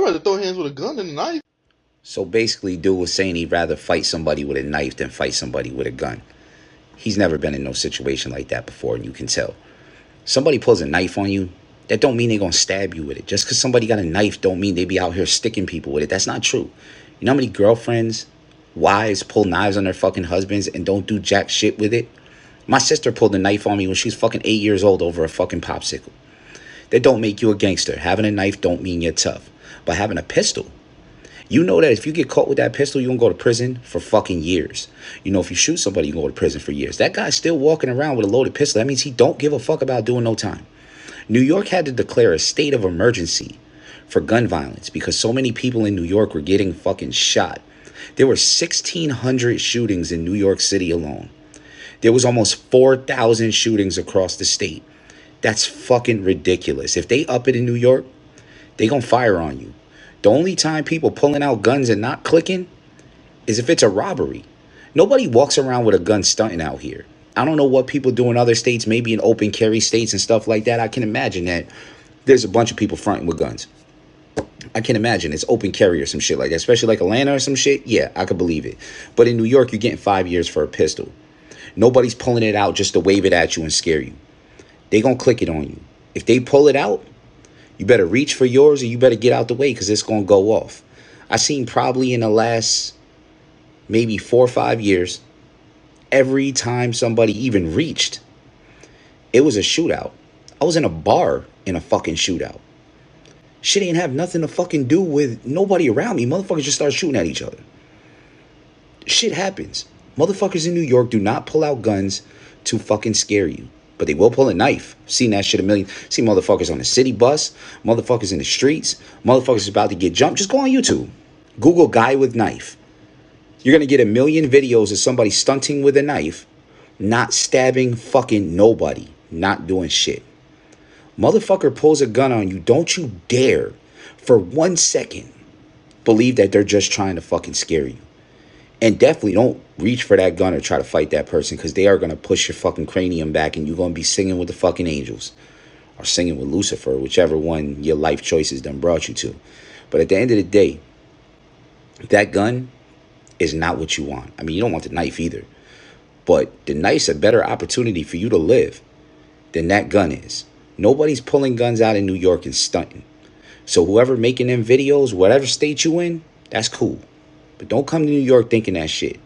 rather throw hands with a gun than a knife. So basically, dude was saying he'd rather fight somebody with a knife than fight somebody with a gun. He's never been in no situation like that before, and you can tell. Somebody pulls a knife on you, that don't mean they're going to stab you with it. Just because somebody got a knife don't mean they be out here sticking people with it. That's not true. You know how many girlfriends, wives pull knives on their fucking husbands and don't do jack shit with it? My sister pulled a knife on me when she was fucking 8 years old over a fucking popsicle. That don't make you a gangster. Having a knife don't mean you're tough. But having a pistol, you know that if you get caught with that pistol, you're going to go to prison for fucking years. You know, if you shoot somebody, you're going to go to prison for years. That guy's still walking around with a loaded pistol. That means he don't give a fuck about doing no time. New York had to declare a state of emergency for gun violence because so many people in New York were getting fucking shot. There were 1,600 shootings in New York City alone. There was almost 4,000 shootings across the state. That's fucking ridiculous. If they up it in New York, they gonna fire on you. The only time people pulling out guns and not clicking is if it's a robbery. Nobody walks around with a gun stunting out here. I don't know what people do in other states, maybe in open carry states and stuff like that. I can imagine that there's a bunch of people fronting with guns. I can imagine it's open carry or some shit like that, especially like Atlanta or some shit. Yeah, I could believe it. But in New York, you're getting 5 years for a pistol. Nobody's pulling it out just to wave it at you and scare you. They gonna click it on you. If they pull it out, you better reach for yours or you better get out the way because it's gonna go off. I seen probably in the last maybe 4 or 5 years, every time somebody even reached, it was a shootout. I was in a bar in a fucking shootout. Shit ain't have nothing to fucking do with nobody around me. Motherfuckers just start shooting at each other. Shit happens. Motherfuckers in New York do not pull out guns to fucking scare you. But they will pull a knife. Seen that shit a million. Seen motherfuckers on the city bus. Motherfuckers in the streets. Motherfuckers about to get jumped. Just go on YouTube. Google guy with knife. You're going to get a million videos of somebody stunting with a knife, not stabbing fucking nobody, not doing shit. Motherfucker pulls a gun on you. Don't you dare for 1 second believe that they're just trying to fucking scare you. And definitely don't reach for that gun or try to fight that person because they are going to push your fucking cranium back and you're going to be singing with the fucking angels or singing with Lucifer, whichever one your life choices done brought you to. But at the end of the day, that gun is not what you want. I mean, you don't want the knife either. But the knife's a better opportunity for you to live than that gun is. Nobody's pulling guns out in New York and stunting. So whoever making them videos, whatever state you in, that's cool. But don't come to New York thinking that shit.